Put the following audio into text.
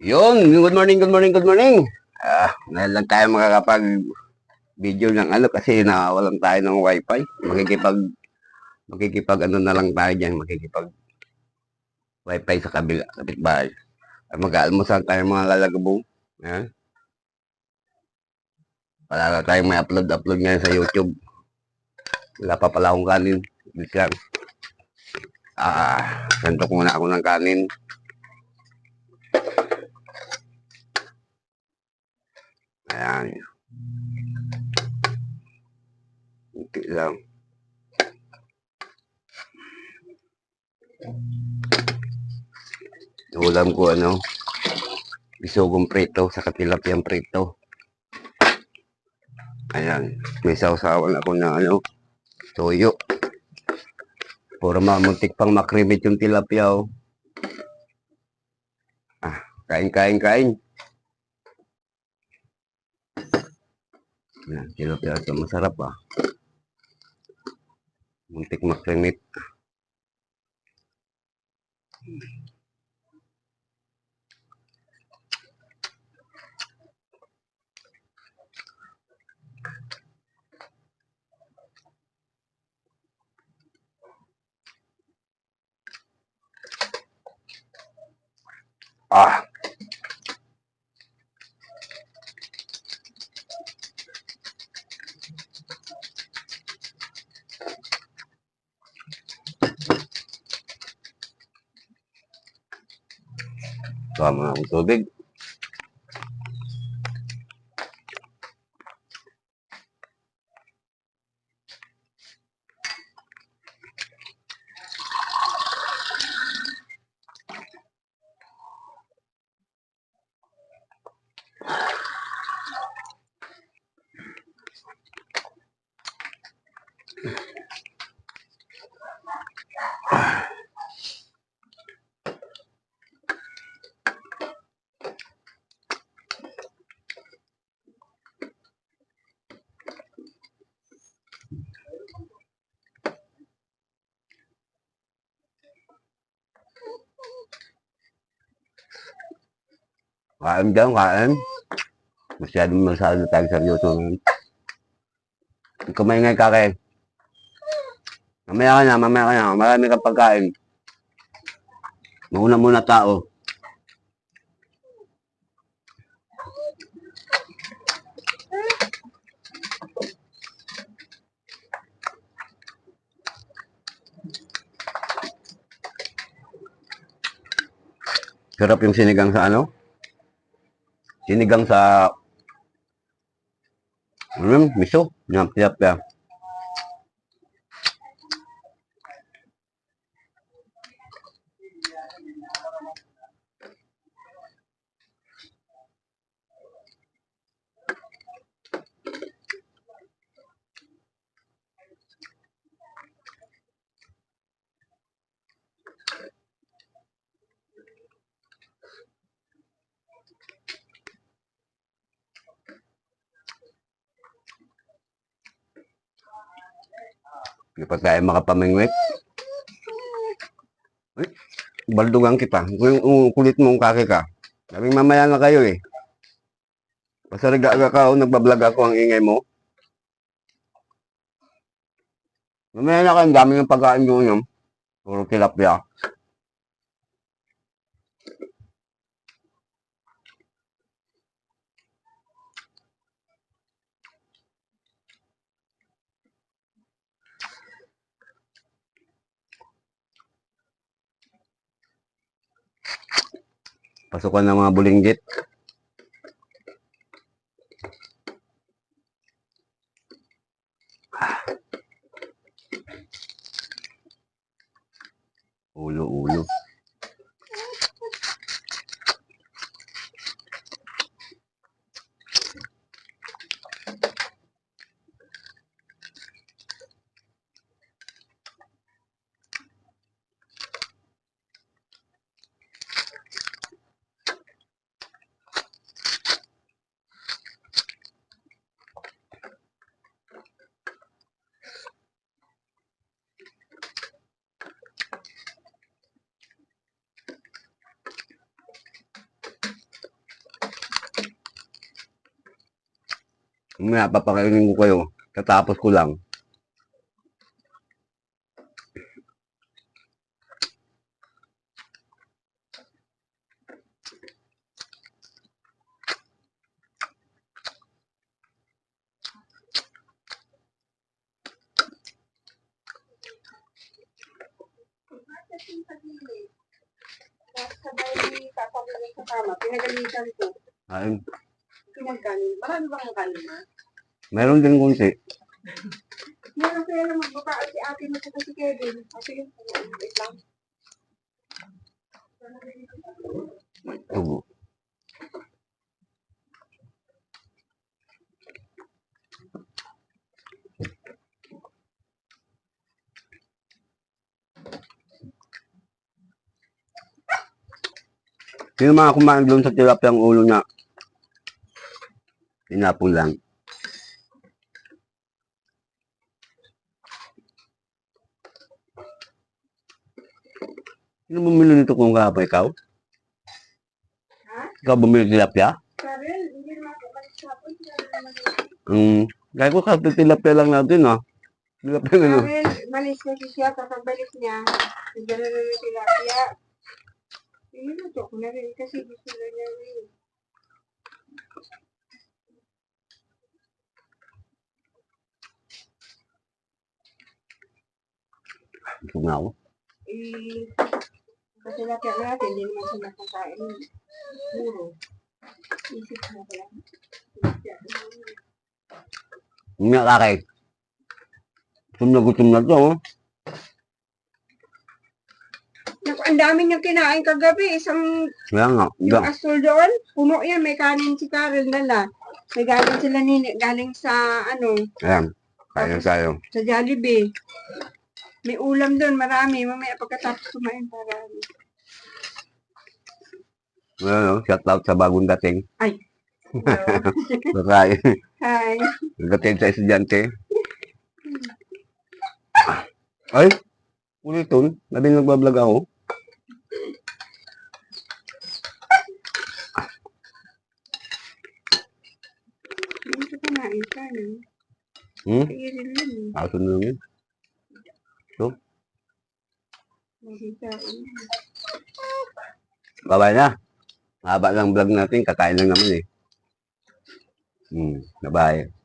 Yun, good morning, good morning, good morning. Ngayon lang tayo makakapag-video ng ano kasi nawalan tayo ng wifi. Makikipag ano na lang tayo dyan, makikipag wifi sa kabila, kapitbahay. Mag-aalmusal tayo mga lalagabong. Ayan. Wala na tayong may upload ngayon sa YouTube. Wala pa pala akong kanin. Bilis lang. Santok muna ako ng kanin. Ayan. Kunti lang. Ulam ko bisogong prito sa tilapiyang prito. Ayan, may sausawan ako na toyo. Puro mamuntik pang makrimit yung tilapia. Kain. Ayan, tilapia ito masarap Muntik makrimit. Ah, tama ang tubig. Kain dyan, kain. Masyado tayo seryoso. Kumaingay ka kayo. Mamaya ka na. Marami kang pagkain. Mauna muna tao. Sarap yung sinigang sa Sinigang sa miso. Tilapia. Hindi pa tayo makapamingwit. Ay, baldugan kita. Kung kulit mong kaki ka. Sabing mamaya na kayo eh. Basta nag-aaga ka nagbablog ako ang ingay mo. Mamaya na kayo, dami ng pagkain nyo yun. Puro tilapia. Pasukan ng mga bulinggit. Ulo. Mamaya papakainin ko kayo. Katapos ko lang. Sabay papabili sa kama, pinagalitan ko. Ayun. Pinagkanin. Marami bang ang kanin na? Meron din kunti. Meron kaya lang magbabaal si ate mo sa si Kevin. Kasi yung wait lang. Tubo. Sino mga kumain doon sa tilapia ang ulo na tinapon lang? Sino bumili nito kung kahapon? Ikaw? Ha? Ikaw bumili ng tilapia? Karel, hindi naman ako magsapon. Kaya ko kahapon tilapia lang natin ah. Tilapia na no. Karel, malis na siya. Kapag balik niya, nagdala na ng tilapia. Inuto ko na rin kasi gusto na niya rin. Gusto nga ako. Kasi tilapia natin, hindi naman siya nakakain. Puro. Isip na pala. Hindi nga kakay. Gutom na to oh. Naku, ang dami niyang kinain kagabi. Isang Kaya nga. yung astol doon, puno yan. May kanin si Karel nala. May galing sila galing sa Ayan. Kaya tayo. sa Jollibee. May ulam doon, marami. Mamaya pagkatapos kumain para. Ano, shout out sa bagong dating. Ay. Kakain. Hi. Dating sa estudyante. Ay, ulitin. Labing nagbablog ako. Hindi ka kumain ka, no? Kaya rin yun. Aso na lang yun. So, Magkikain. bye-bye na. Haba lang vlog natin. Kakain lang naman eh. Bye-bye.